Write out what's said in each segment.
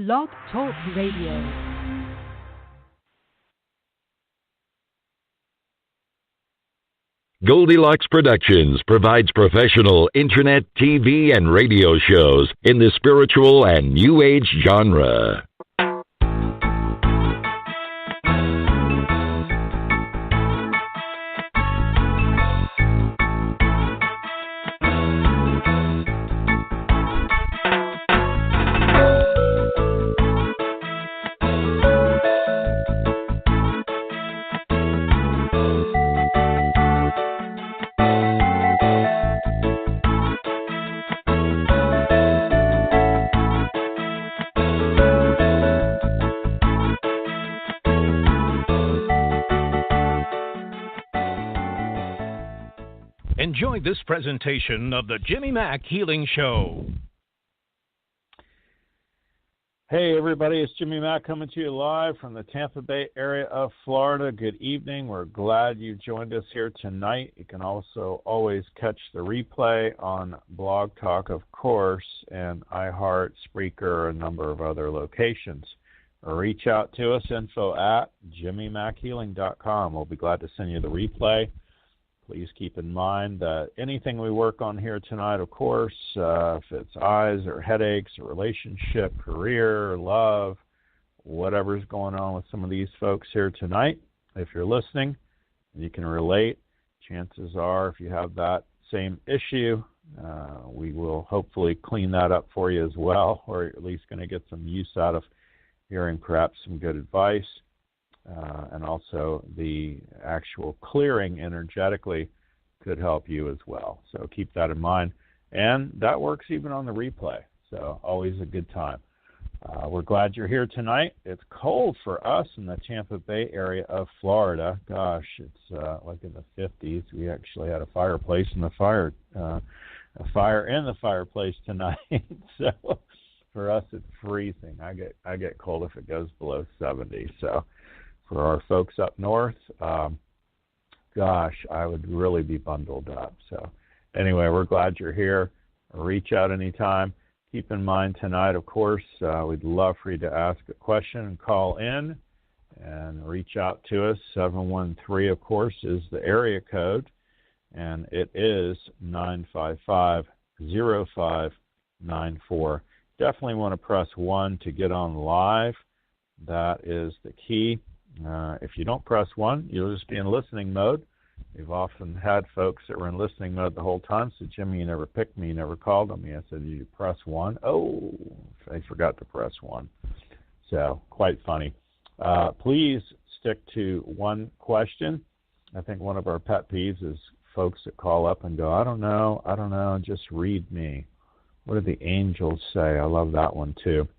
Blog Talk Radio. Goldilocks Productions provides professional internet, TV, and radio shows in the spiritual and New Age genre. Enjoy this presentation of the Jimmy Mack Healing Show. Hey everybody, it's Jimmy Mack coming to you live from the Tampa Bay area of Florida. Good evening. We're glad you joined us here tonight. You can also always catch the replay on Blog Talk, of course, and iHeart, Spreaker, a number of other locations. Or reach out to us, info@jimmymackhealing.com. We'll be glad to send you the replay. Please keep in mind that anything we work on here tonight, of course, if it's eyes or headaches or relationship, career, love, whatever's going on with some of these folks here tonight, if you're listening and you can relate, chances are if you have that same issue, we will hopefully clean that up for you as well, or you're at least going to get some use out of hearing perhaps some good advice. And also the actual clearing energetically could help you as well. So keep that in mind. And that works even on the replay. So always a good time. We're glad you're here tonight. It's cold for us in the Tampa Bay area of Florida. Gosh, it's like in the 50s. We actually had a fireplace in the fire in the fireplace tonight. So for us, it's freezing. I get cold if it goes below 70. So for our folks up north, gosh, I would really be bundled up. So anyway, we're glad you're here. Reach out anytime. Keep in mind tonight, of course, we'd love for you to ask a question and call in and reach out to us. 713, of course, is the area code, and it is 955-0594. Definitely want to press 1 to get on live. That is the key. If you don't press 1, you'll just be in listening mode. We've often had folks that were in listening mode the whole time. So, Jimmy, you never picked me, you never called on me. I said, you press 1. Oh, I forgot to press 1. So, quite funny. Please stick to one question. I think one of our pet peeves is folks that call up and go, I don't know, just read me. What do the angels say? I love that one, too.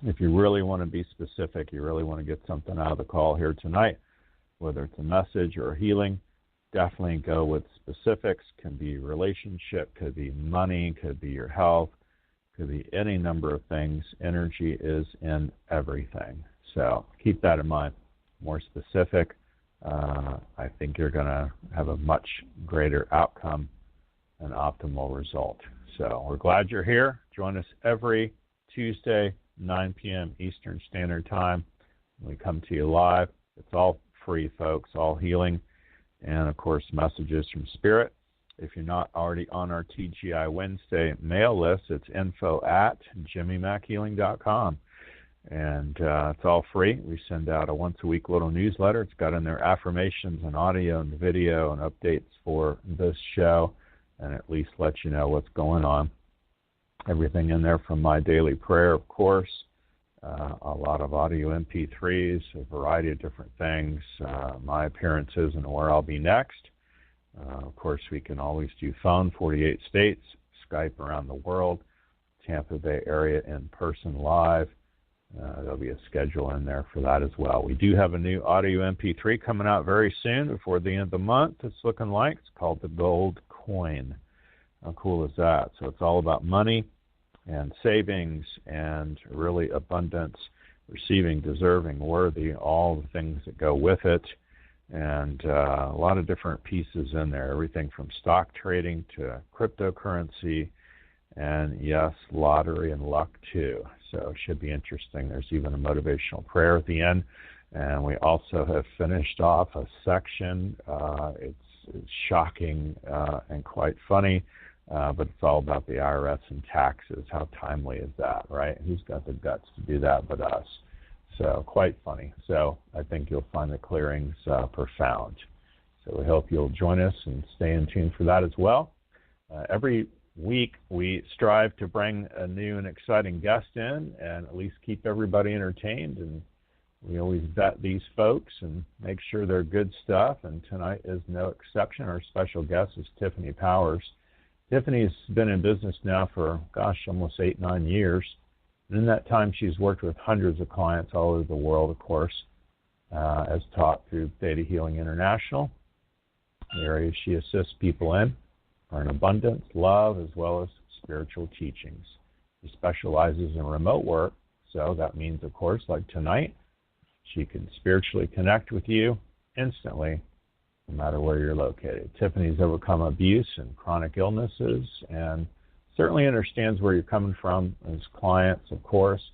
If you really want to be specific, you really want to get something out of the call here tonight, whether it's a message or a healing, definitely go with specifics. Can be relationship, could be money, could be your health, could be any number of things. Energy is in everything. So keep that in mind. More specific, I think you're going to have a much greater outcome and optimal result. So we're glad you're here. Join us every Tuesday, 9 p.m. Eastern Standard Time. We come to you live. It's all free, folks, all healing, and, of course, messages from Spirit. If you're not already on our TGI Wednesday mail list, it's info@jimmymackhealing.com, and it's all free. We send out a once-a-week little newsletter. It's got in there affirmations and audio and video and updates for this show, and at least let you know what's going on. Everything in there from my daily prayer, of course, a lot of audio MP3s, a variety of different things, my appearances and where I'll be next. Of course, we can always do phone, 48 states, Skype around the world, Tampa Bay area in person live. There'll be a schedule in there for that as well. We do have a new audio MP3 coming out very soon before the end of the month. It's looking like. It's called The Gold Coin. How cool is that? So it's all about money and savings and really abundance, receiving, deserving, worthy, all the things that go with it. And a lot of different pieces in there, everything from stock trading to cryptocurrency, and yes, lottery and luck too. so it should be interesting. There's even a motivational prayer at the end, and we also have finished off a section. It's shocking and quite funny, but it's all about the IRS and taxes. How timely is that, right? Who's got the guts to do that but us? So quite funny. So I think you'll find the clearings profound. So we hope you'll join us and stay in tune for that as well. Every week we strive to bring a new and exciting guest in and at least keep everybody entertained, and we always vet these folks and make sure they're good stuff, and tonight is no exception. Our special guest is Tiffany Powers. Tiffany's been in business now for, almost 8-9 years. And in that time, she's worked with hundreds of clients all over the world, of course, as taught through Thetahealing International. The areas she assists people in are in abundance, love, as well as spiritual teachings. She specializes in remote work, so that means, of course, like tonight, she can spiritually connect with you instantly, no matter where you're located. Tiffany's overcome abuse and chronic illnesses and certainly understands where you're coming from as clients, of course,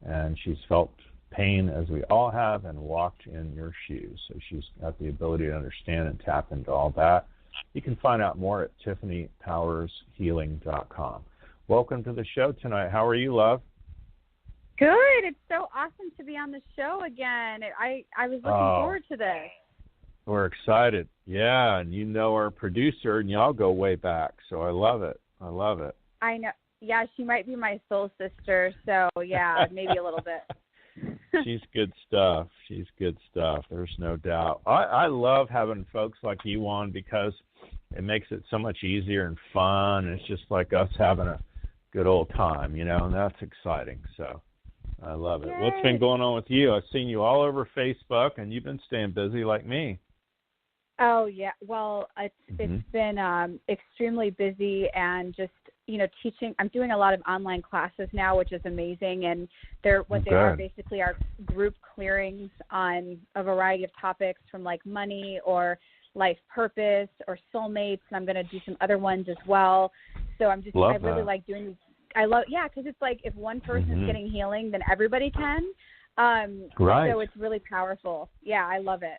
and she's felt pain, as we all have, and walked in your shoes. So she's got the ability to understand and tap into all that. You can find out more at tiffanypowershealing.com. Welcome to the show tonight. How are you, love? Good. It's so awesome to be on the show again. I was looking forward to this. We're excited. Yeah, and you know our producer, and y'all go way back, so I love it. I know. Yeah, she might be my soul sister, so yeah, maybe a little bit. She's good stuff. There's no doubt. I love having folks like you on because it makes it so much easier and fun. It's just like us having a good old time, and that's exciting. So I love it. Yay. What's been going on with you? I've seen you all over Facebook, and you've been staying busy like me. Oh, yeah. Well, it's been extremely busy and just, teaching. I'm doing a lot of online classes now, which is amazing. And they are basically are group clearings on a variety of topics from like money or life purpose or soulmates. And I'm going to do some other ones as well. So I really like doing these. Because it's like if one person is getting healing, then everybody can. Right. So it's really powerful. Yeah, I love it.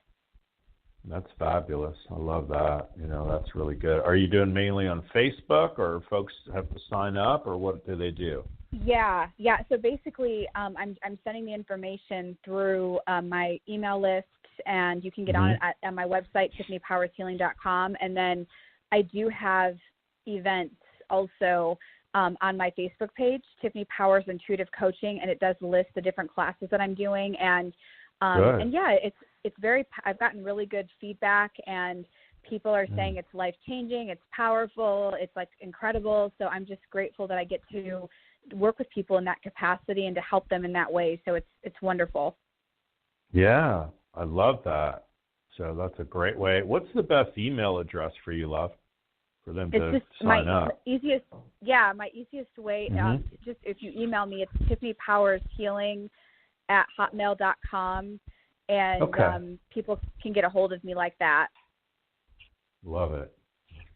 That's fabulous. I love that. That's really good. Are you doing mainly on Facebook, or folks have to sign up, or what do they do? Yeah. So basically, I'm sending the information through my email list, and you can get on it at my website, tiffanypowershealing.com. And then I do have events also on my Facebook page, Tiffany Powers Intuitive Coaching, and it does list the different classes that I'm doing. And yeah, it's very. I've gotten really good feedback, and people are saying it's life-changing, it's powerful, it's like incredible. So I'm just grateful that I get to work with people in that capacity and to help them in that way. So it's wonderful. Yeah, I love that. So that's a great way. What's the best email address for you, love, for them to sign up? My easiest way, just if you email me, it's tiffanypowershealing@hotmail.com, and people can get a hold of me like that. Love it.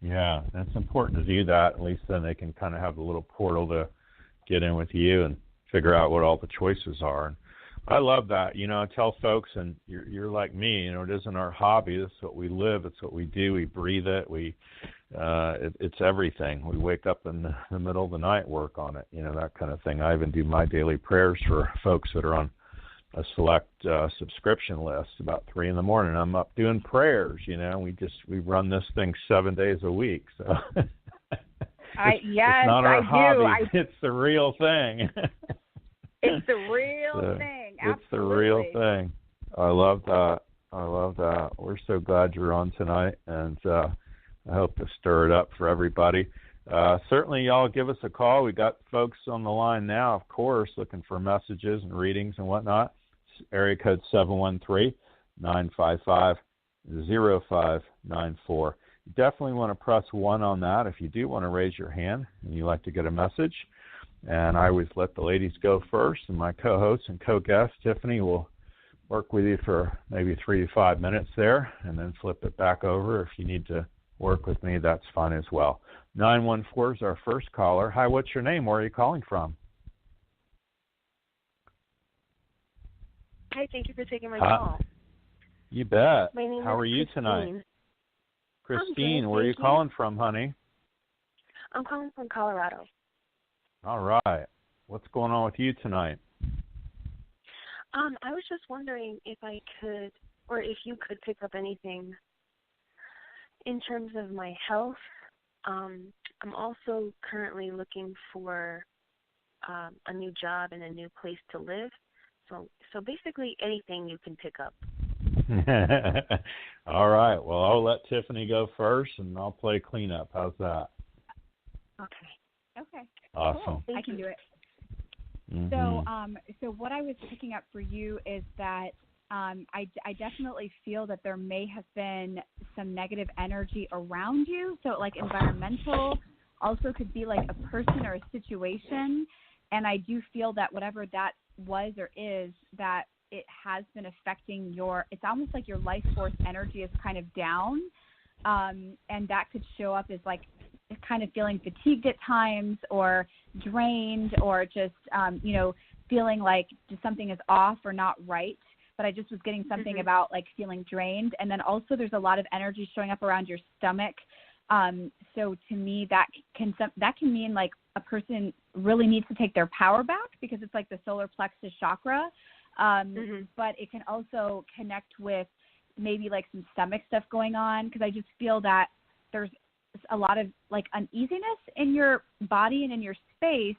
Yeah, it's important to do that. At least then they can kind of have a little portal to get in with you and figure out what all the choices are. And I love that. I tell folks, and you're like me, it isn't our hobby. It's what we live. It's what we do. We breathe it. It's everything. We wake up in the middle of the night, work on it, that kind of thing. I even do my daily prayers for folks that are on a select subscription list. About 3 a.m, I'm up doing prayers. We run this thing 7 days a week. So it's not our hobby. It's the real thing. It's the real thing. Absolutely. It's the real thing. I love that. We're so glad you're on tonight, and I hope to stir it up for everybody. Certainly, y'all give us a call. We got folks on the line now, of course, looking for messages and readings and whatnot. It's area code 713-955-0594. You definitely want to press 1 on that if you do want to raise your hand and you like to get a message. And I always let the ladies go first, and my co-host and co-guest, Tiffany, will work with you for maybe 3 to 5 minutes there and then flip it back over. If you need to work with me, that's fine as well. 914 is our first caller. Hi, what's your name? Where are you calling from? Hi, thank you for taking my call. You bet. My name How is are you Christine. tonight? Christine, good, where are you thank you. calling from, honey? I'm calling from Colorado. All right. What's going on with you tonight? I was just wondering if I could, or if you could pick up anything in terms of my health. I'm also currently looking for a new job and a new place to live. So basically anything you can pick up. All right. Well, I'll let Tiffany go first, and I'll play cleanup. How's that? Okay. Awesome. Cool. I can do it. Mm-hmm. So what I was picking up for you is that I definitely feel that there may have been some negative energy around you. So like environmental also could be like a person or a situation. And I do feel that whatever that was or is, that it has been affecting it's almost like your life force energy is kind of down. And that could show up as like kind of feeling fatigued at times or drained or just, feeling like just something is off or not right. But I just was getting something about like feeling drained. And then also there's a lot of energy showing up around your stomach. So to me, that can mean like a person really needs to take their power back because it's like the solar plexus chakra. But it can also connect with maybe like some stomach stuff going on because I just feel that there's a lot of like uneasiness in your body and in your space.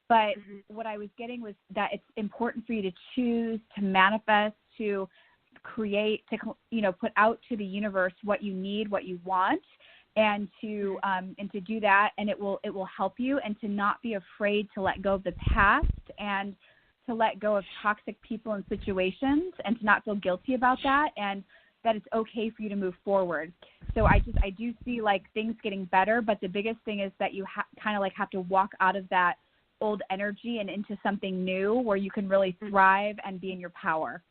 But what I was getting was that it's important for you to choose, to manifest, to create, to put out to the universe what you need, what you want, and to do that, and it will help you, and to not be afraid to let go of the past and to let go of toxic people and situations, and to not feel guilty about that, and that it's okay for you to move forward. So I do see like things getting better, but the biggest thing is that you kind of like have to walk out of that old energy and into something new where you can really thrive and be in your power.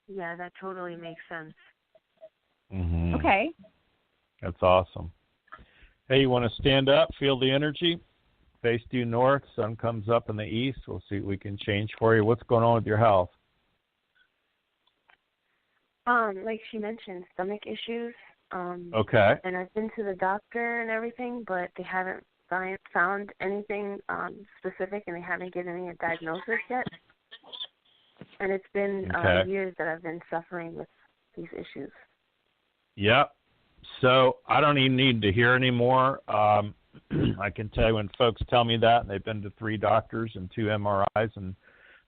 Yeah, that totally makes sense. Mm-hmm. Okay. That's awesome. Hey, you want to stand up, feel the energy? Face due north, sun comes up in the east. We'll see what we can change for you. What's going on with your health? Like she mentioned, stomach issues. Okay. And I've been to the doctor and everything, but they haven't found anything specific, and they haven't given me a diagnosis yet. And it's been years that I've been suffering with these issues. Yep. So I don't even need to hear anymore. I can tell you when folks tell me that, and they've been to 3 doctors and 2 MRIs, and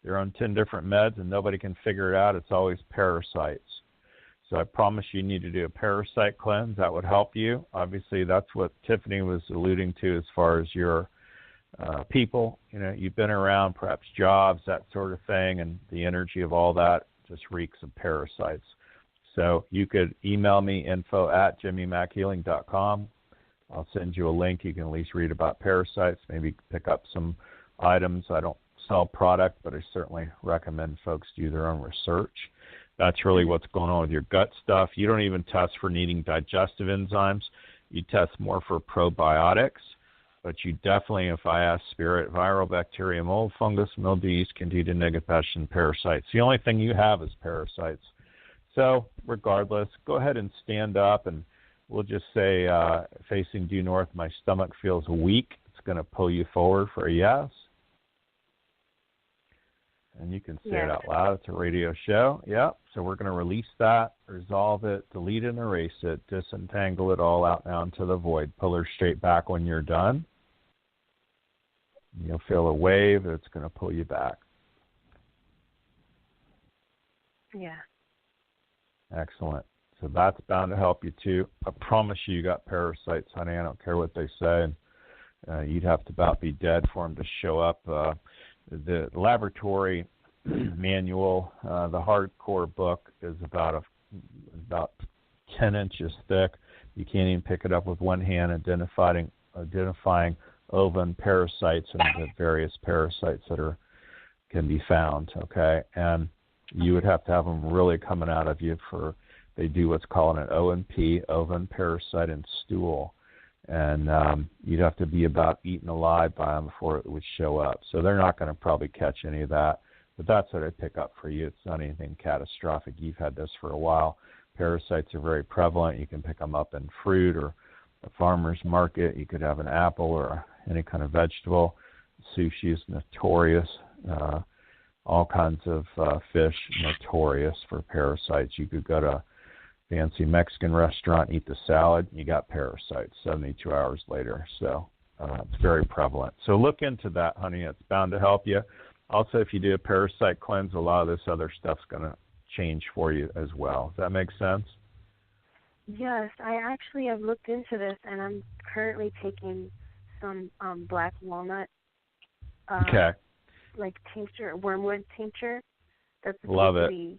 they're on 10 different meds, and nobody can figure it out. It's always parasites. So I promise you need to do a parasite cleanse. That would help you. Obviously, that's what Tiffany was alluding to as far as your people. You've been around, perhaps jobs, that sort of thing, and the energy of all that just reeks of parasites. So you could email me, info@jimmymackhealing.com. I'll send you a link. You can at least read about parasites, maybe pick up some items. I don't sell product, but I certainly recommend folks do their own research. That's really what's going on with your gut stuff. You don't even test for needing digestive enzymes. You test more for probiotics. But you definitely, if I ask spirit, viral, bacteria, mold, fungus, mildew, yeast, candida, negative passion, parasites. The only thing you have is parasites. So regardless, go ahead and stand up, and we'll just say facing due north, my stomach feels weak. It's going to pull you forward for a yes. And you can say it out loud. It's a radio show. Yep. So we're going to release that, resolve it, delete and erase it, disentangle it all out now into the void. Pull her straight back when you're done. You'll feel a wave that's going to pull you back. Yeah. Excellent. So that's bound to help you too. I promise you got parasites, honey. I don't care what they say. You'd have to about be dead for them to show up. The laboratory manual, the hardcore book, is about 10 inches thick. You can't even pick it up with one hand, identifying ova and parasites and the various parasites that can be found. Okay, and you would have to have them really coming out of you they do what's called an O&P, ova and parasite and stool. And you'd have to be about eaten alive by them before it would show up. So they're not going to probably catch any of that. But that's what I pick up for you. It's not anything catastrophic. You've had this for a while. Parasites are very prevalent. You can pick them up in fruit or a farmer's market. You could have an apple or any kind of vegetable. Sushi is notorious. All kinds of fish, notorious for parasites. You could go to a fancy Mexican restaurant, eat the salad, you got parasites 72 hours later. So it's very prevalent. So look into that, honey. It's bound to help you. Also, if you do a parasite cleanse, a lot of this other stuff's going to change for you as well. Does that make sense? Yes, I actually have looked into this, and I'm currently taking some black walnut, like tincture, wormwood tincture. That's love it.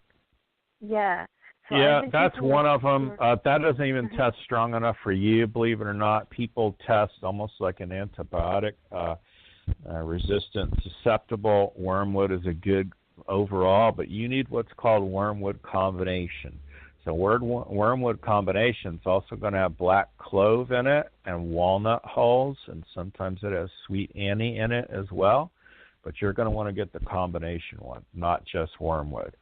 Yeah. So yeah, that's one of them. That doesn't even test strong enough for you, believe it or not. People test almost like an antibiotic. Resistant, susceptible. Wormwood is a good overall, but you need what's called wormwood combination. So wormwood combination is also going to have black clove in it and walnut hulls, and sometimes it has sweet anise in it as well. But you're going to want to get the combination one, not just wormwood.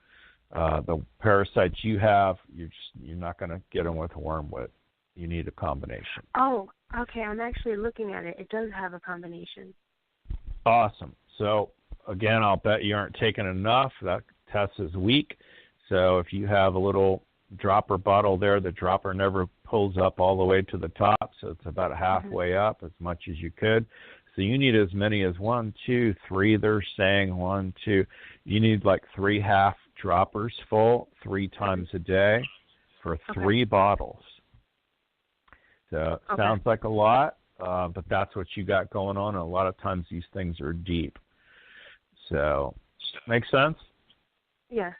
The parasites you have, you're not going to get them with wormwood. You need a combination. Oh, okay. I'm actually looking at it. It does have a combination. Awesome. So, again, I'll bet you aren't taking enough. That test is weak. So if you have a little dropper bottle there, the dropper never pulls up all the way to the top, so it's about halfway up, as much as you could. So you need as many as 1, 2, 3. They're saying 1, 2. You need like 3 half droppers full 3 times a day for 3 bottles. So it sounds like a lot. But that's what you got going on, and a lot of times these things are deep. So, make sense? Yes.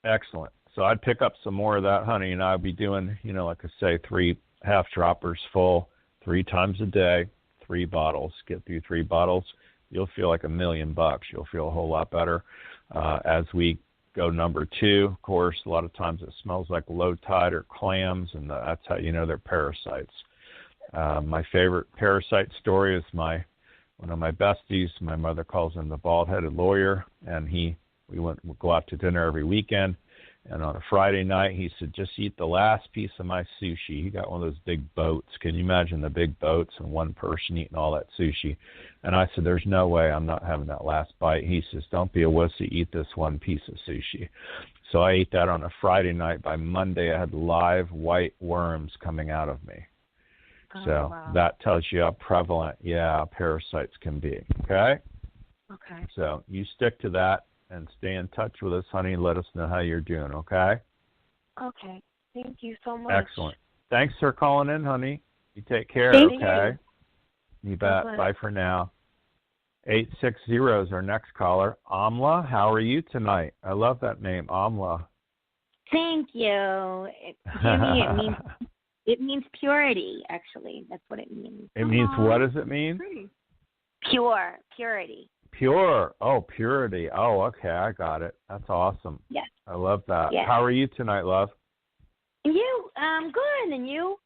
Excellent. So I'd pick up some more of that, honey, and I'd be doing, like I say, 3 half droppers full 3 times a day, 3 bottles. Get through 3 bottles. You'll feel like $1 million. You'll feel a whole lot better. As we go number 2, of course, a lot of times it smells like low tide or clams, and that's how you know they're parasites. My favorite parasite story is one of my besties. My mother calls him the bald-headed lawyer, and we go out to dinner every weekend. And on a Friday night, he said, just eat the last piece of my sushi. He got one of those big boats. Can you imagine the big boats and one person eating all that sushi? And I said, there's no way I'm not having that last bite. He says, don't be a wussy. Eat this one piece of sushi. So I ate that on a Friday night. By Monday, I had live white worms coming out of me. So that tells you how prevalent, parasites can be, okay? Okay. So you stick to that and stay in touch with us, honey, and let us know how you're doing, okay? Okay. Thank you so much. Excellent. Thanks for calling in, honey. You take care, Thank okay? You bet. Bye for now. 860 is our next caller. Amla, how are you tonight? I love that name, Amla. Thank you. Jimmy, it means purity, actually. That's what it means. It means, what does it mean? Purity. Pure. Oh, purity. Oh, okay. I got it. That's awesome. Yes. I love that. Yes. How are you tonight, love? You? Good. And you?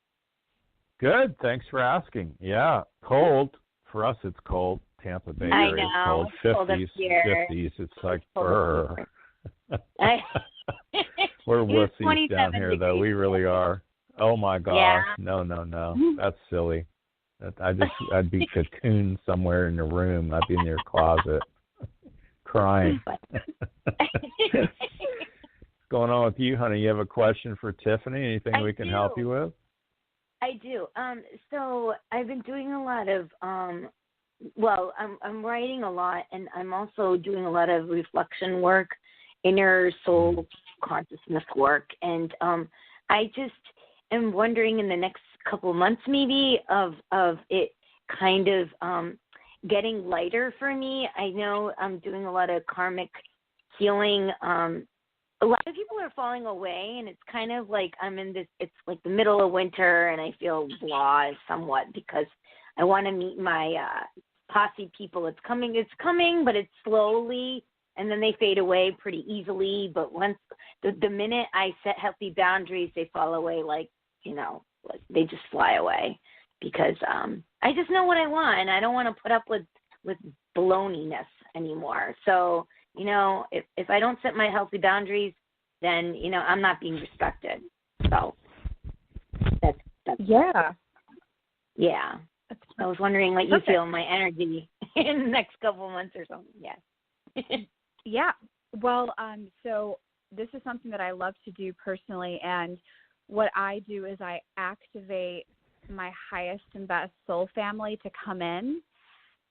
Good. Thanks for asking. Yeah. Cold. For us, it's cold. Tampa Bay area is cold. 50s. It's like brr. We're wussies down here, though. We really are. Oh my gosh! Yeah. No! That's silly. I'd be cocooned somewhere in the room. I'd be in your closet, crying. What's going on with you, honey? You have a question for Tiffany? Anything we can help you with? I do. So I've been doing a lot of. I'm writing a lot, and I'm also doing a lot of reflection work, inner soul consciousness work, and I just am wondering in the next couple of months maybe of it kind of getting lighter for me. I know I'm doing a lot of karmic healing. A lot of people are falling away, and it's kind of like I'm in this, it's like the middle of winter, and I feel blah somewhat because I want to meet my posse people. It's coming, but it's slowly, and then they fade away pretty easily. But once the minute I set healthy boundaries, they fall away like they just fly away because I just know what I want, and I don't want to put up with baloney-ness anymore. So if I don't set my healthy boundaries, then, I'm not being respected. So that's yeah. Yeah. I was wondering what you feel in my energy in the next couple of months or something. Yeah. Yeah. Well, so this is something that I love to do personally, and what I do is I activate my highest and best soul family to come in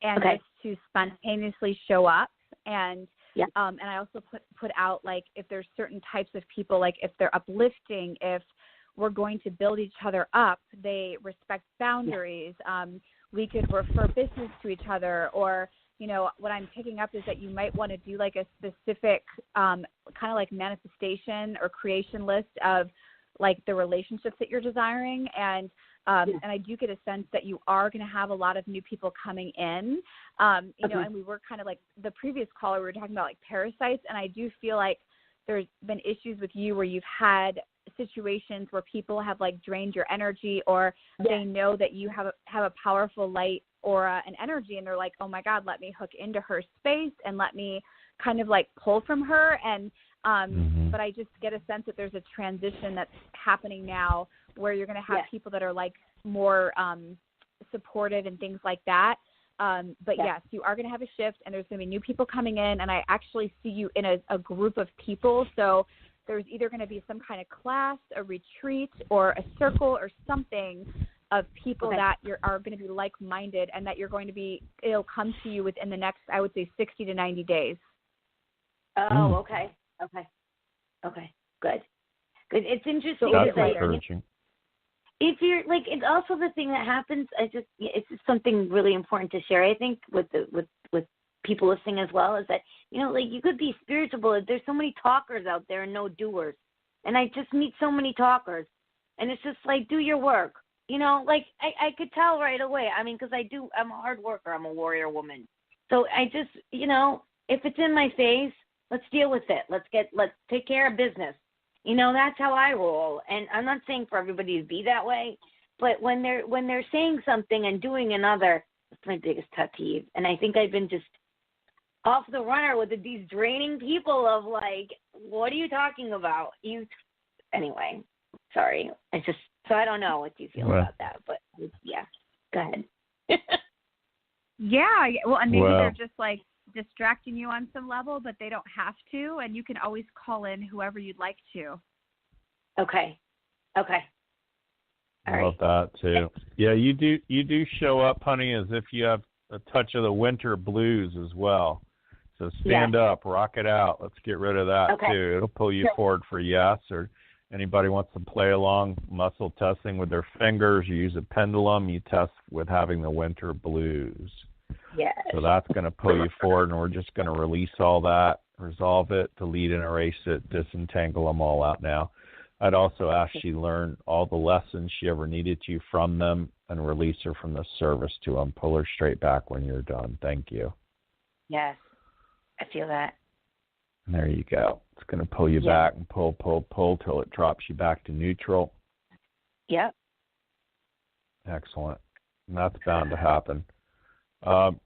and just to spontaneously show up. And and I also put out, like, if there's certain types of people, like if they're uplifting, if we're going to build each other up, they respect boundaries. We could refer business to each other, or, what I'm picking up is that you might want to do like a specific kind of like manifestation or creation list of like the relationships that you're desiring. And I do get a sense that you are going to have a lot of new people coming in, and we were kind of like the previous caller, we were talking about like parasites. And I do feel like there's been issues with you where you've had situations where people have like drained your energy, or they know that you have a powerful light aura and energy, and they're like, oh my God, let me hook into her space and let me kind of like pull from her. And but I just get a sense that there's a transition that's happening now where you're going to have people that are like more supportive and things like that. But yes, you are going to have a shift, and there's going to be new people coming in, and I actually see you in a group of people. So there's either going to be some kind of class, a retreat, or a circle or something of people that are going to be like-minded, and that it'll come to you within the next, I would say, 60 to 90 days. Oh, okay. Good. It's interesting. That's encouraging. If you're like, it's also the thing that happens. It's just something really important to share, I think, with people listening as well, is that, like, you could be spiritual, but there's so many talkers out there and no doers. And I just meet so many talkers, and it's just like, do your work. Like I could tell right away. I mean, because I'm a hard worker. I'm a warrior woman. So I just, if it's in my face, let's deal with it. Let's take care of business. That's how I roll. And I'm not saying for everybody to be that way, but when they're saying something and doing another, that's my biggest pet peeve. And I think I've been just off the runner with these draining people of like, what are you talking about? Anyway, sorry. So I don't know what you feel about that, but yeah, go ahead. Yeah, well, and maybe they're just like distracting you on some level, but they don't have to, and you can always call in whoever you'd like to. Okay. I love that too. Yeah, you do show up, honey, as if you have a touch of the winter blues as well. So stand up, rock it out. Let's get rid of that too. It'll pull you forward for yes. Or anybody wants to play along muscle testing with their fingers, you use a pendulum, you test with having the winter blues. Yes. So that's going to pull you forward, and we're just going to release all that, resolve it, delete and erase it, disentangle them all out now. I'd also ask you learn all the lessons she ever needed to from them and release her from the service to them. Pull her straight back when you're done. Thank you. Yes, I feel that. And there you go. It's going to pull you back and pull till it drops you back to neutral. Yep. Excellent. And that's bound to happen.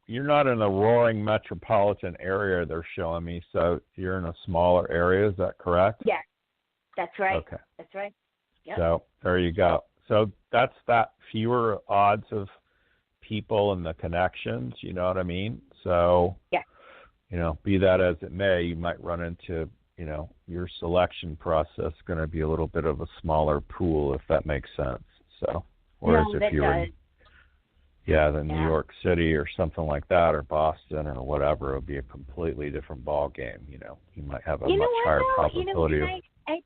You're not in a roaring metropolitan area, they're showing me, so you're in a smaller area. Is that correct? Yes, that's right. Okay. That's right. Yep. So there you go. So that's that fewer odds of people and the connections, you know what I mean? So, be that as it may, you might run into, your selection process is going to be a little bit of a smaller pool, if that makes sense. So, whereas if you were in New York City or something like that, or Boston or whatever, it would be a completely different ball game. You might have a much higher probability of. I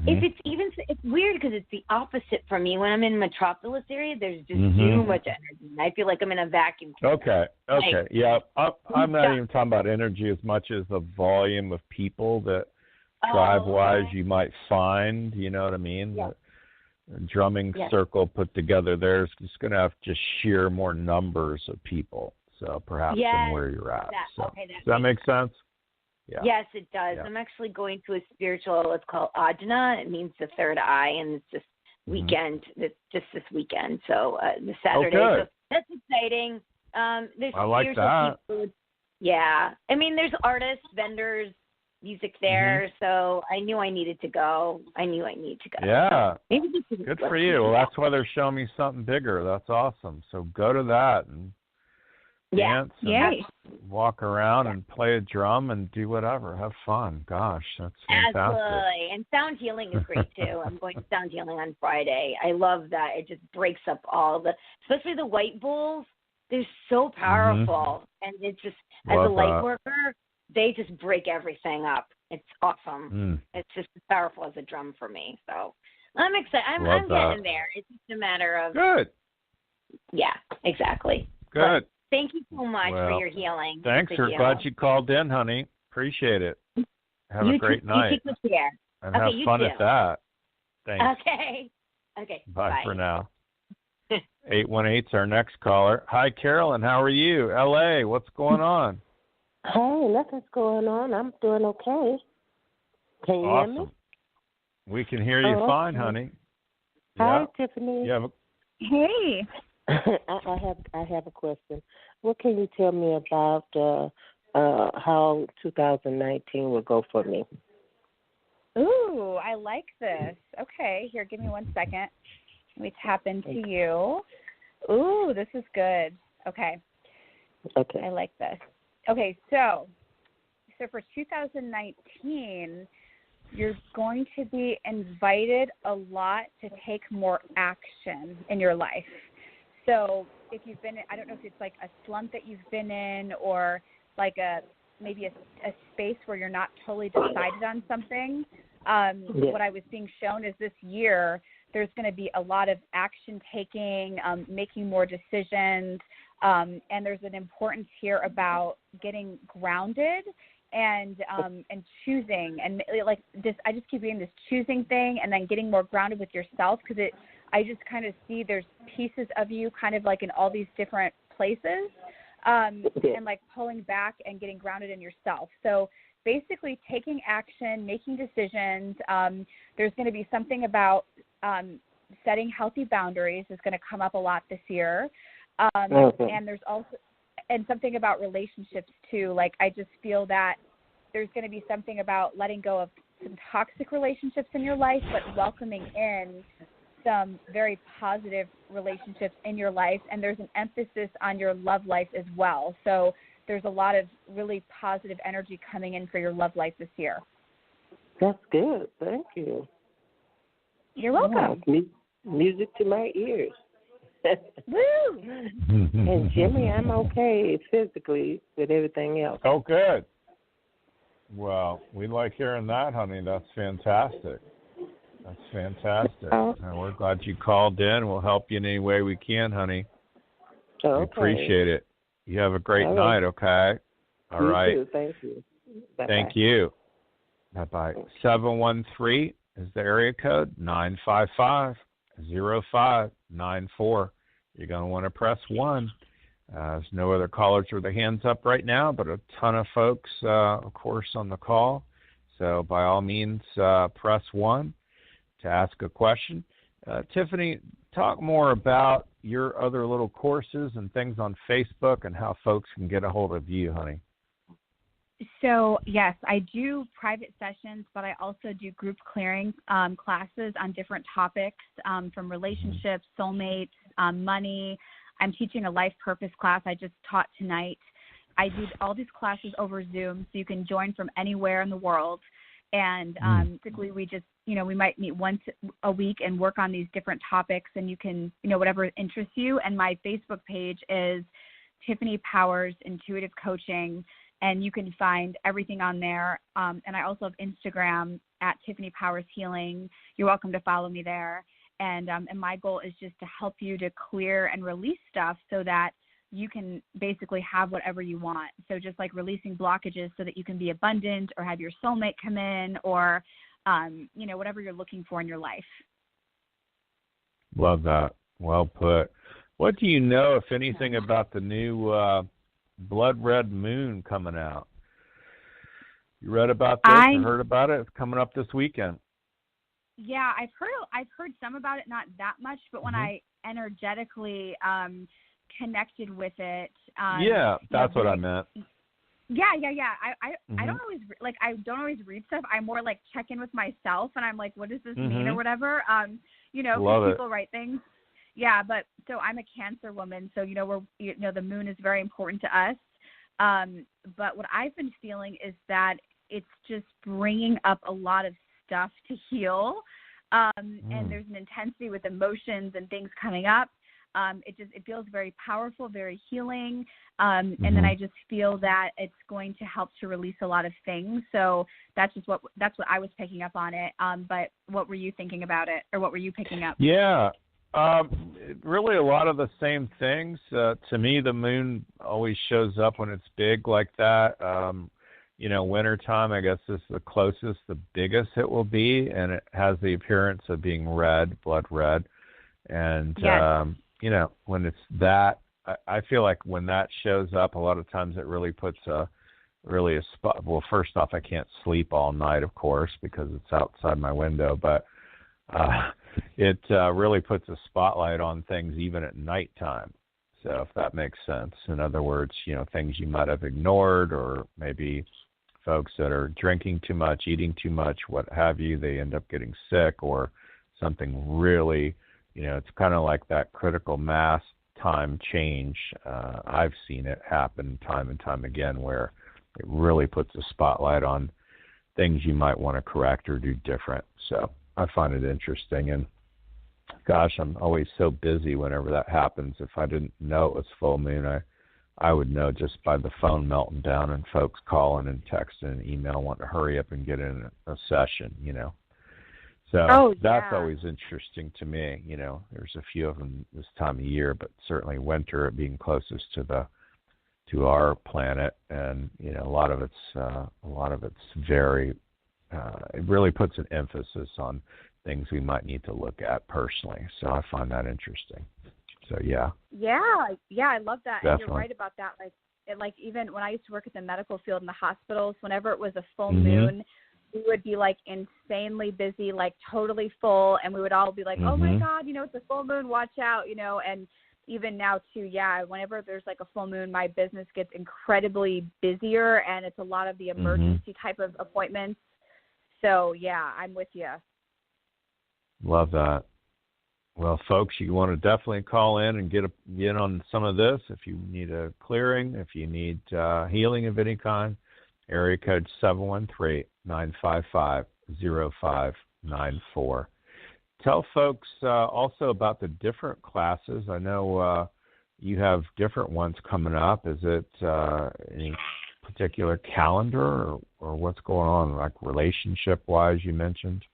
think it's weird because it's the opposite for me. When I'm in metropolis area, there's just too much energy. I feel like I'm in a vacuum. Okay. Yeah, I'm not even talking about energy as much as the volume of people that tribe-wise you might find. You know what I mean? Yeah. The drumming circle put together there is just going to have just sheer more numbers of people. So perhaps than where you're at. Does that make sense? Yeah. Yes, it does. Yeah. I'm actually going to a spiritual, it's called Ajna. It means the third eye, and it's this weekend. It's just this weekend. So this Saturday. Okay. So that's exciting. There's I like spiritual that. people. Yeah. I mean, there's artists, vendors, music there, so I knew I needed to go. Yeah. Maybe this is Good for you. Well, that's why they're showing me something bigger. That's awesome. So go to that and dance and walk around and play a drum and do whatever. Have fun. Gosh, that's fantastic. Absolutely. And sound healing is great too. I'm going to sound healing on Friday. I love that. It just breaks up especially the white bulls. They're so powerful. And it's just, as a light worker, they just break everything up. It's awesome. It's just as powerful as a drum for me. So I'm excited. I'm getting there. It's just a matter of. Good. Yeah, exactly. Good. But thank you so much for your healing. Thanks. We're glad you called in, honey. Appreciate it. Have a great night. You take care. And have fun at that. Thanks. Okay. Bye for now. 818's our next caller. Hi, Carolyn. How are you? LA, what's going on? Hey, nothing's going on. I'm doing okay. Can you hear me? We can hear you fine, honey. Hi, Tiffany. Hey. I have a question. What can you tell me about how 2019 will go for me? Ooh, I like this. Okay, here, give me 1 second. Let me tap into you. Ooh, this is good. Okay. I like this. Okay, so for 2019, you're going to be invited a lot to take more action in your life. So if you've been, I don't know if it's like a slump that you've been in, or like maybe a space where you're not totally decided on something. What I was being shown is this year there's going to be a lot of action taking, making more decisions, and there's an importance here about getting grounded and choosing, and like this. I just keep reading this choosing thing, and then getting more grounded with yourself, because I just kind of see there's pieces of you kind of like in all these different places, and like pulling back and getting grounded in yourself. So basically taking action, making decisions. There's going to be something about setting healthy boundaries is going to come up a lot this year. And there's also, and something about relationships too. Like I just feel that there's going to be something about letting go of some toxic relationships in your life, but welcoming in some very positive relationships in your life. And there's an emphasis on your love life as well. So there's a lot of really positive energy coming in for your love life this year. That's good. Thank you. You're welcome. Music to my ears. Woo! And Jimmy, I'm okay physically with everything else. Oh, good. Well, we like hearing that, honey. That's fantastic. That's fantastic. And we're glad you called in. We'll help you in any way we can, honey. Okay. We appreciate it. You have a great night, okay? All right. You too. Thank you. Bye-bye. Thank you. Bye-bye. 713 is the area code, 955-0594. You're going to want to press 1. There's no other callers with their hands up right now, but a ton of folks, of course, on the call. So by all means, press 1 to ask a question. Tiffany, talk more about your other little courses and things on Facebook and how folks can get a hold of you, honey. So, yes, I do private sessions, but I also do group clearing classes on different topics, from relationships, soulmates, money. I'm teaching a life purpose class I just taught tonight. I do all these classes over Zoom, so you can join from anywhere in the world. And typically we just, we might meet once a week and work on these different topics, and you can, whatever interests you. And my Facebook page is Tiffany Powers Intuitive Coaching, and you can find everything on there. And I also have Instagram at Tiffany Powers Healing. You're welcome to follow me there. And my goal is just to help you to clear and release stuff so that you can basically have whatever you want. So just like releasing blockages so that you can be abundant or have your soulmate come in, or, whatever you're looking for in your life. Love that. Well put. What do you know, if anything, about the new Blood Red Moon coming out? You read about this or heard about it? It's coming up this weekend. Yeah, I've heard some about it, not that much, but when I energetically connected with it. Yeah, that's what I meant. Yeah. I don't always I don't always read stuff. I more like check in with myself, and I'm like, what does this mean or whatever. Because people write things. Yeah, but so I'm a Cancer woman, so the moon is very important to us. But what I've been feeling is that it's just bringing up a lot of stuff to heal, and there's an intensity with emotions and things coming up. It feels very powerful, very healing, and then I just feel that it's going to help to release a lot of things. So that's what I was picking up on it. But what were you thinking about it, or what were you picking up? Yeah, really a lot of the same things. To me, the moon always shows up when it's big like that. Wintertime, I guess, is the closest, the biggest it will be, and it has the appearance of being red, blood red, and yes. When it's that, I feel like when that shows up, a lot of times it really puts a spot. Well, first off, I can't sleep all night, of course, because it's outside my window, but it really puts a spotlight on things even at nighttime. So if that makes sense. In other words, things you might have ignored, or maybe folks that are drinking too much, eating too much, what have you, they end up getting sick, or something really, it's kind of like that critical mass time change. I've seen it happen time and time again, where it really puts a spotlight on things you might want to correct or do different. So I find it interesting. And gosh, I'm always so busy whenever that happens. If I didn't know it was full moon, I would know just by the phone melting down and folks calling and texting and email wanting to hurry up and get in a session, So that's always interesting to me. There's a few of them this time of year, but certainly winter being closest to our planet, and a lot of it's very. It really puts an emphasis on things we might need to look at personally. So I find that interesting. So yeah. Yeah, I love that. Definitely. And you're right about that. Like even when I used to work in the medical field in the hospitals, whenever it was a full moon, we would be like insanely busy, like totally full, and we would all be like, oh my God, it's a full moon, watch out, and even now too, whenever there's like a full moon, my business gets incredibly busier, and it's a lot of the emergency type of appointments. So yeah, I'm with you. Love that. Well, folks, you want to definitely call in and get on some of this. If you need a clearing, if you need healing of any kind, area code 713-955-0594. Tell folks also about the different classes. I know you have different ones coming up. Is it any particular calendar, or what's going on, like relationship-wise, you mentioned?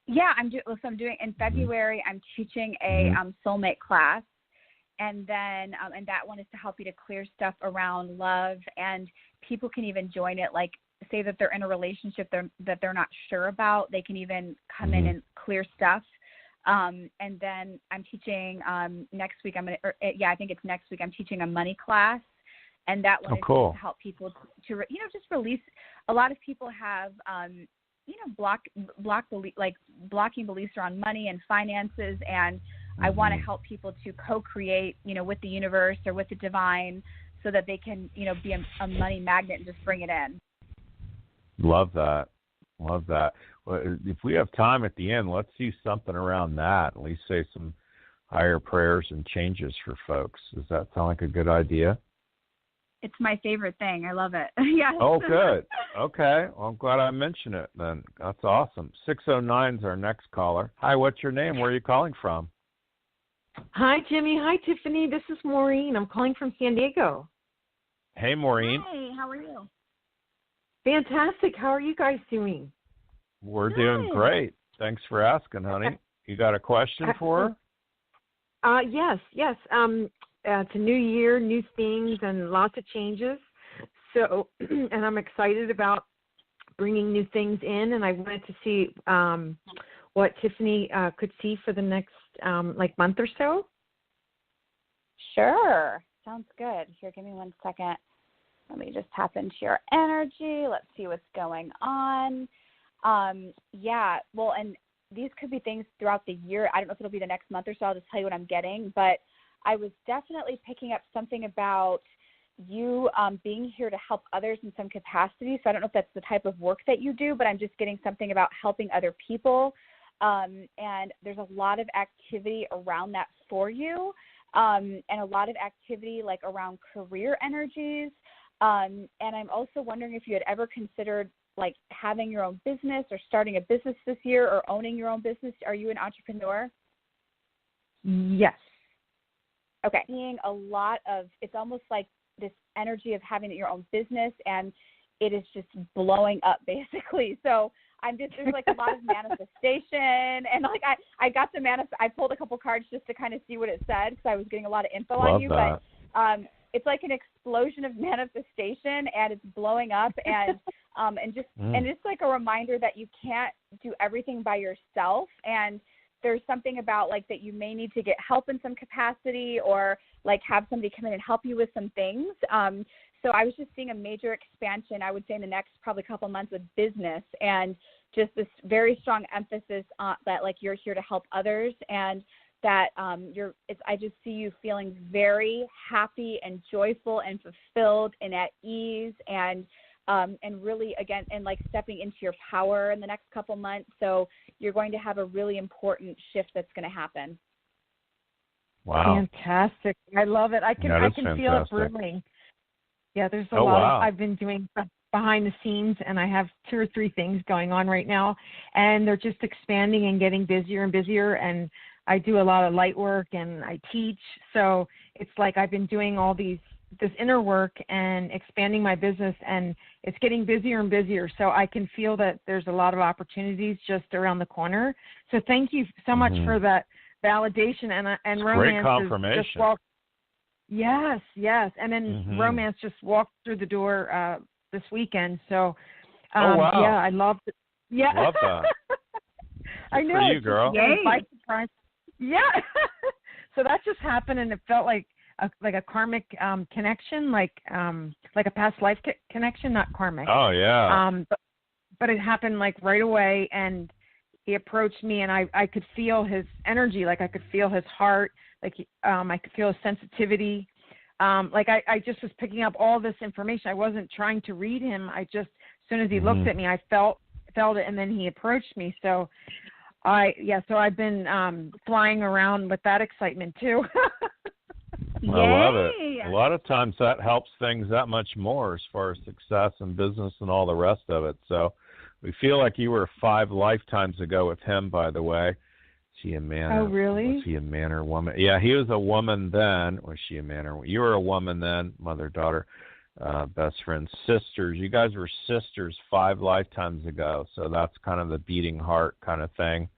Yeah, I'm doing in February. I'm teaching a soulmate class, and then and that one is to help you to clear stuff around love, and people can even join it. Like, say that they're in a relationship that they're not sure about, they can even come in and clear stuff. And then I'm teaching next week. I think it's next week. I'm teaching a money class, and that one is to help people to just release. A lot of people have blocking beliefs around money and finances, and I want to help people to co-create, with the universe or with the divine, so that they can, be a money magnet and just bring it in. Love that. Well, if we have time at the end, let's do something around that. At least say some higher prayers and changes for folks. Does that sound like a good idea? It's my favorite thing. I love it. Yes. Oh, good. Okay. Well, I'm glad I mentioned it then. That's awesome. 609 is our next caller. Hi, what's your name? Where are you calling from? Hi, Jimmy. Hi, Tiffany. This is Maureen. I'm calling from San Diego. Hey, Maureen. Hi, how are you? Fantastic. How are you guys doing? We're doing great. Thanks for asking, honey. You got a question for her? Yes. It's a new year, new things, and lots of changes. So, and I'm excited about bringing new things in, and I wanted to see what Tiffany could see for the next month or so. Sure. Sounds good. Here, give me 1 second. Let me just tap into your energy. Let's see what's going on. Well, and these could be things throughout the year. I don't know if it'll be the next month or so. I'll just tell you what I'm getting. But I was definitely picking up something about you being here to help others in some capacity. So I don't know if that's the type of work that you do, but I'm just getting something about helping other people. And there's a lot of activity around that for you, and a lot of activity like around career energies. And I'm also wondering if you had ever considered like having your own business or starting a business this year or owning your own business. Are you an entrepreneur? Yes. Okay. Seeing a lot of, it's almost like this energy of having your own business, and it is just blowing up basically. So there's like a lot of manifestation, and like I got to I pulled a couple cards just to kind of see what it said because I was getting a lot of info on you, that. but it's like an explosion of manifestation, and it's blowing up, and and it's like a reminder that you can't do everything by yourself, and there's something about like that you may need to get help in some capacity or like have somebody come in and help you with some things. So I was just seeing a major expansion, I would say, in the next probably couple months of business, and just this very strong emphasis on that, like you're here to help others, and that I just see you feeling very happy and joyful and fulfilled and at ease, and really, again, and like stepping into your power in the next couple months. So you're going to have a really important shift that's going to happen. Wow. Fantastic. I love it. I can feel it brewing. Yeah, there's a lot. I've been doing behind the scenes, and I have 2 or 3 things going on right now, and they're just expanding and getting busier and busier, and I do a lot of light work, and I teach. So it's like I've been doing all this inner work and expanding my business, and it's getting busier and busier. So I can feel that there's a lot of opportunities just around the corner. So thank you so much for that validation and romance. Great confirmation. Yes. And then romance just walked through the door this weekend. So wow. Yeah, I love it. Yeah. Love that. I know. For you, girl. By surprise. Yeah. So that just happened, and it felt like a karmic connection, like a past life connection, not karmic. Oh yeah. But it happened like right away, and he approached me, and I could feel his energy, like I could feel his heart, like I could feel his sensitivity. Like I just was picking up all this information. I wasn't trying to read him. I just, as soon as he looked at me, I felt it, and then he approached me. So so I've been flying around with that excitement too. I love it. A lot of times that helps things that much more as far as success and business and all the rest of it. So we feel like you were 5 lifetimes ago with him, by the way. Is he a man? Oh, really? Was he a man or woman? Yeah, he was a woman then. Was she a man or you were a woman then, mother, daughter, best friends, sisters. You guys were sisters 5 lifetimes ago. So that's kind of the beating heart kind of thing.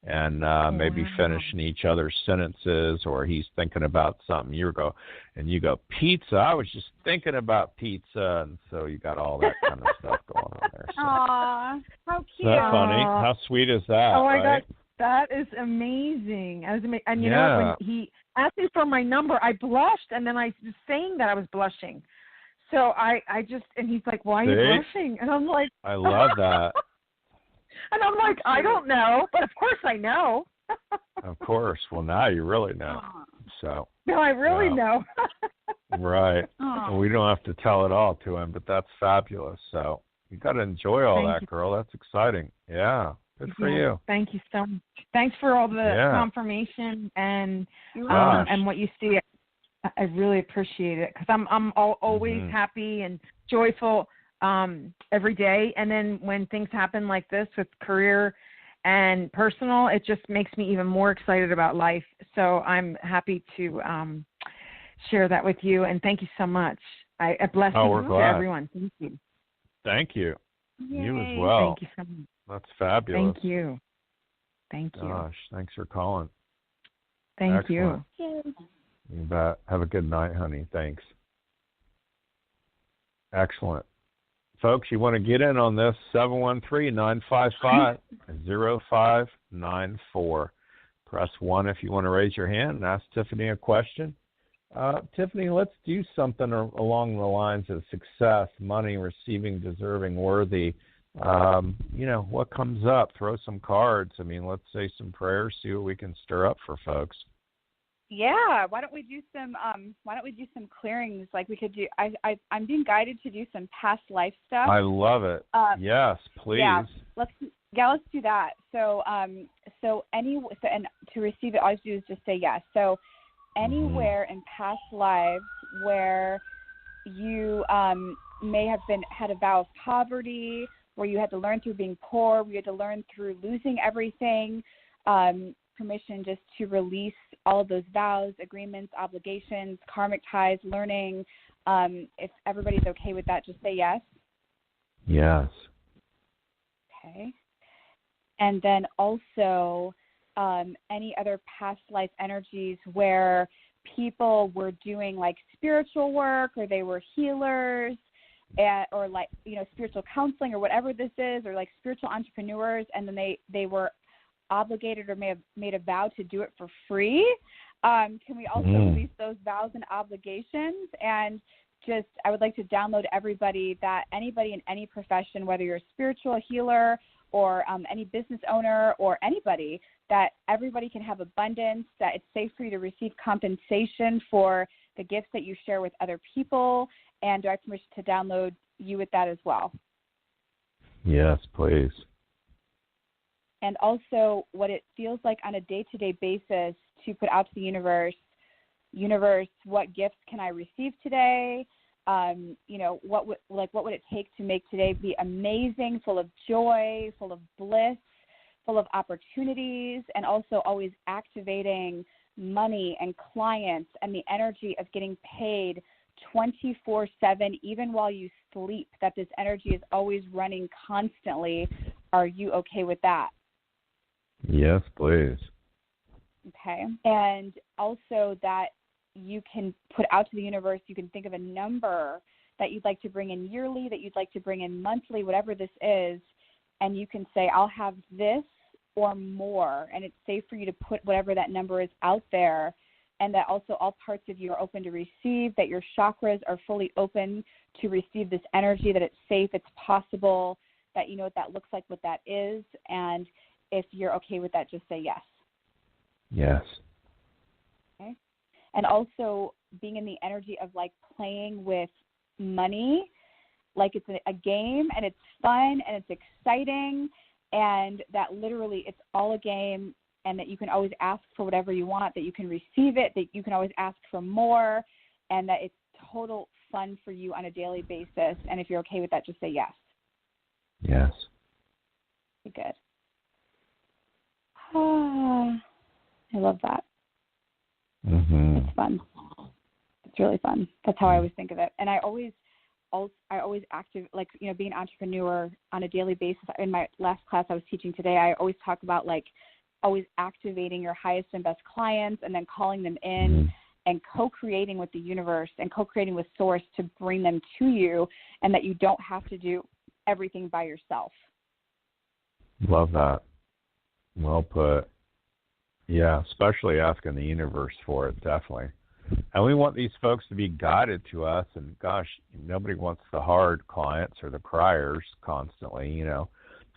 And maybe finishing each other's sentences, or he's thinking about something. You go, pizza. I was just thinking about pizza, and so you got all that kind of stuff going on there. So. Aww, how cute! Isn't that funny? How sweet is that? Oh my right? God, that is amazing. And you know, when he asked me for my number, I blushed, and then I was saying that I was blushing. So I just, and he's like, "Why are you blushing?" And I'm like, "I love that." And I'm like, I don't know, but of course I know. Of course. Well, now you really know. So. No, I really know. Right. Well, we don't have to tell it all to him, but that's fabulous. So you got to enjoy all that, girl. That's exciting. Yeah. Good for you. Thank you so much. Thanks for all the confirmation and what you see. I really appreciate it because I'm always happy and joyful every day, and then when things happen like this with career and personal, it just makes me even more excited about life. So I'm happy to share that with you, and thank you so much. I bless you to everyone. Thank you. Thank you. Yay. You as well. Thank you so much. That's fabulous. Thank you. Gosh, thanks for calling. Thank you. You bet. Have a good night, honey. Thanks. Excellent. Folks, you want to get in on this, 713-955-0594. Press 1 if you want to raise your hand and ask Tiffany a question. Tiffany, let's do something along the lines of success, money, receiving, deserving, worthy. What comes up? Throw some cards. Let's say some prayers, see what we can stir up for folks. Yeah, why don't we do some clearings? Like we could do. I'm being guided to do some past life stuff. I love it. Yes, please. Yeah, let's do that. So and to receive it, all you have to do is just say yes. So anywhere in past lives where you may have had a vow of poverty, where you had to learn through being poor, where you had to learn through losing everything. Permission just to release all of those vows, agreements, obligations, karmic ties, learning. If everybody's okay with that, just say yes. Yes. Okay. And then also any other past life energies where people were doing like spiritual work, or they were healers, or like, spiritual counseling, or whatever this is, or like spiritual entrepreneurs, and then they were obligated or may have made a vow to do it for free. Can we also release those vows and obligations? And I would like to download everybody that anybody in any profession, whether you're a spiritual healer or any business owner or anybody, that everybody can have abundance, that it's safe for you to receive compensation for the gifts that you share with other people. And do I have permission to download you with that as well? Yes, please. And also what it feels like on a day-to-day basis to put out to the universe, what gifts can I receive today? What would it take to make today be amazing, full of joy, full of bliss, full of opportunities, and also always activating money and clients and the energy of getting paid 24/7, even while you sleep, that this energy is always running constantly. Are you okay with that? Yes, please. Okay. And also that you can put out to the universe, you can think of a number that you'd like to bring in yearly, that you'd like to bring in monthly, whatever this is, and you can say, I'll have this or more, and it's safe for you to put whatever that number is out there, and that also all parts of you are open to receive, that your chakras are fully open to receive this energy, that it's safe, it's possible, that you know what that looks like, what that is, and if you're okay with that, just say yes. Yes. Okay. And also being in the energy of like playing with money, like it's a game and it's fun and it's exciting, and that literally it's all a game, and that you can always ask for whatever you want, that you can receive it, that you can always ask for more, and that it's total fun for you on a daily basis. And if you're okay with that, just say yes. Yes. Good. I love that. It's fun. It's really fun. That's how I always think of it. And I always being an entrepreneur on a daily basis. In my last class I was teaching today, I always talk about like always activating your highest and best clients, and then calling them in and co-creating with the universe and co-creating with Source to bring them to you, and that you don't have to do everything by yourself. Love that. Well put. Yeah, especially asking the universe for it, definitely. And we want these folks to be guided to us, and gosh, nobody wants the hard clients or the criers constantly,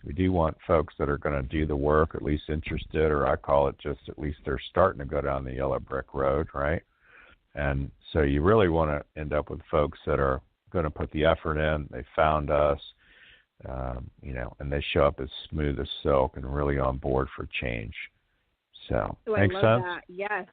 We do want folks that are going to do the work, at least interested, or I call it just at least they're starting to go down the yellow brick road, right? And so you really want to end up with folks that are going to put the effort in. They found us, and they show up as smooth as silk and really on board for change. So, makes sense? That. Yes.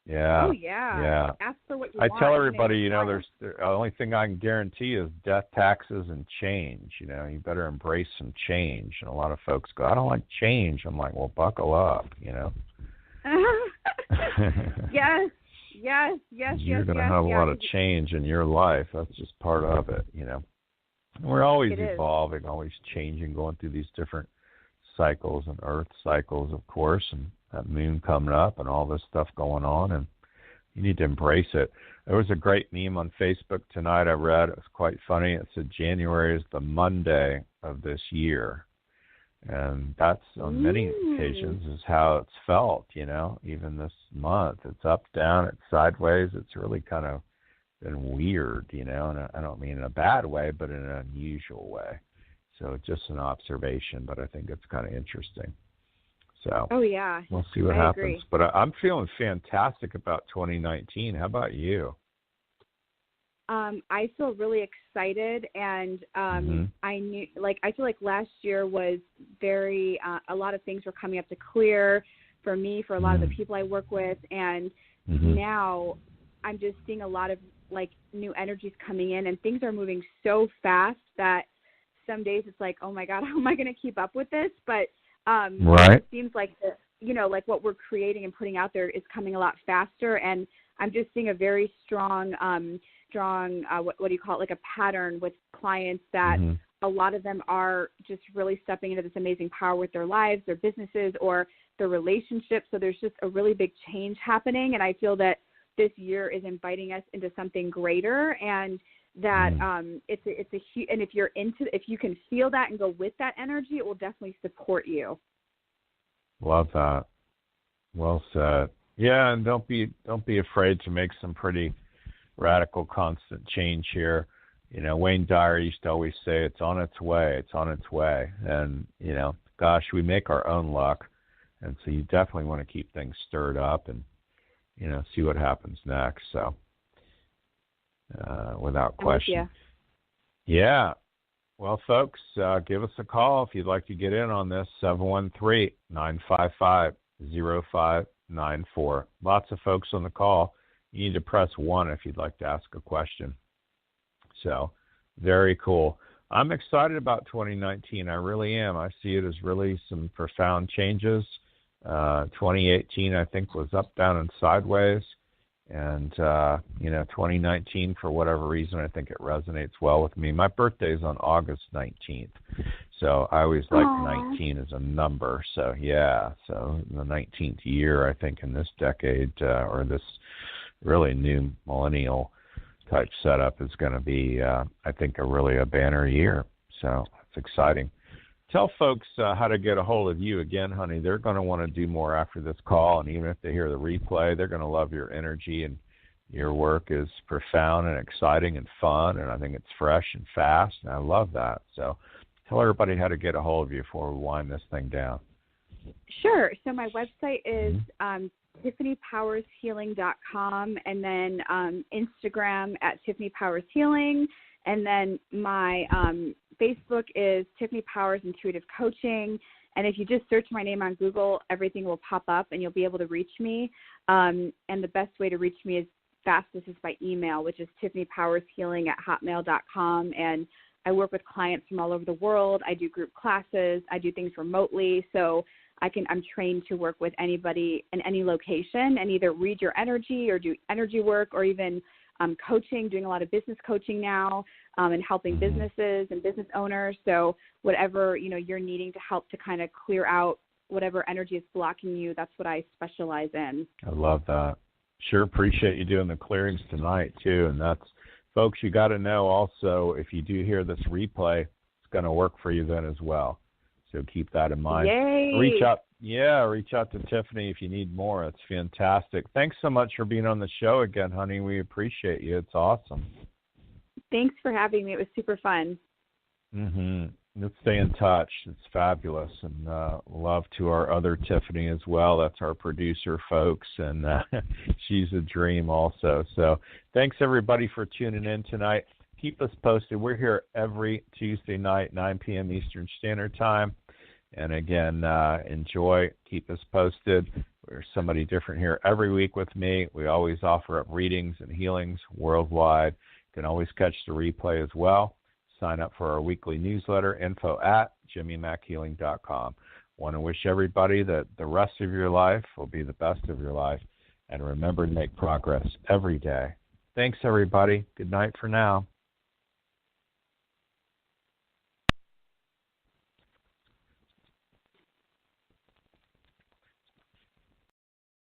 Yeah. Oh, yeah. Yeah. Ask for what you I want. tell everybody, there's the only thing I can guarantee is death, taxes, and change. You better embrace some change. And a lot of folks go, I don't like change. I'm like, well, buckle up, Yes. You're going to have a lot of change in your life. That's just part of it, We're always evolving, always changing, going through these different cycles and earth cycles, of course, and that moon coming up and all this stuff going on, and you need to embrace it. There was a great meme on Facebook tonight I read. It was quite funny. It said January is the Monday of this year. And that's on many occasions is how it's felt, even this month. It's up, down, it's sideways. It's really kind of been weird, and I don't mean in a bad way, but in an unusual way. So just an observation, but I think it's kind of interesting. So oh yeah, we'll see what I happens. agree. But I'm feeling fantastic about 2019. How about you? I feel really excited, and I feel like last year was very a lot of things were coming up to clear for me, for a lot of the people I work with, and now I'm just seeing a lot of like new energies coming in, and things are moving so fast that some days it's like, oh my God, how am I going to keep up with this? But it seems like like what we're creating and putting out there is coming a lot faster, and I'm just seeing a very strong what do you call it, like a pattern with clients that a lot of them are just really stepping into this amazing power with their lives, their businesses, or their relationships. So there's just a really big change happening, and I feel that this year is inviting us into something greater, and that it's a huge, and if you can feel that and go with that energy, it will definitely support you. Love that. Well said. Yeah, and don't be afraid to make some pretty radical, constant change here. Wayne Dyer used to always say, it's on its way, it's on its way. And, gosh, we make our own luck. And so you definitely want to keep things stirred up and, see what happens next. So, without question. Yeah. Well, folks, give us a call if you'd like to get in on this, 713-955-0594. Lots of folks on the call. You need to press 1 if you'd like to ask a question. So, very cool. I'm excited about 2019. I really am. I see it as really some profound changes. 2018, I think, was up, down, and sideways. And, 2019, for whatever reason, I think it resonates well with me. My birthday is on August 19th. So I always like 19 as a number. So, yeah. So the 19th year, I think, in this decade, or this really new millennial type setup is going to be, I think, a banner year. So it's exciting. Tell folks how to get a hold of you again, honey. They're going to want to do more after this call, and even if they hear the replay, they're going to love your energy, and your work is profound and exciting and fun, and I think it's fresh and fast, and I love that. So tell everybody how to get a hold of you before we wind this thing down. Sure. So my website is TiffanyPowersHealing.com, and then Instagram at Tiffany Powers Healing, and then my Facebook is Tiffany Powers Intuitive Coaching. And if you just search my name on Google, everything will pop up and you'll be able to reach me. And the best way to reach me is fastest is by email, which is TiffanyPowersHealing@hotmail.com. And I work with clients from all over the world. I do group classes. I do things remotely. So I'm trained to work with anybody in any location and either read your energy or do energy work, or even coaching, doing a lot of business coaching now, and helping businesses and business owners. So whatever, you're needing to help to kind of clear out whatever energy is blocking you, that's what I specialize in. I love that. Sure appreciate you doing the clearings tonight too. And that's, folks, you got to know also, if you do hear this replay, it's going to work for you then as well. So keep that in mind. Yay. Reach out to Tiffany if you need more. It's fantastic. Thanks so much for being on the show again, honey. We appreciate you. It's awesome. Thanks for having me. It was super fun. Let's stay in touch. It's fabulous. And love to our other Tiffany as well. That's our producer, folks. And she's a dream also. So thanks, everybody, for tuning in tonight. Keep us posted. We're here every Tuesday night, 9 p.m. Eastern Standard Time. And again, enjoy. Keep us posted. There's somebody different here every week with me. We always offer up readings and healings worldwide. You can always catch the replay as well. Sign up for our weekly newsletter, info@jimmymackhealing.com. Want to wish everybody that the rest of your life will be the best of your life. And remember to make progress every day. Thanks, everybody. Good night for now.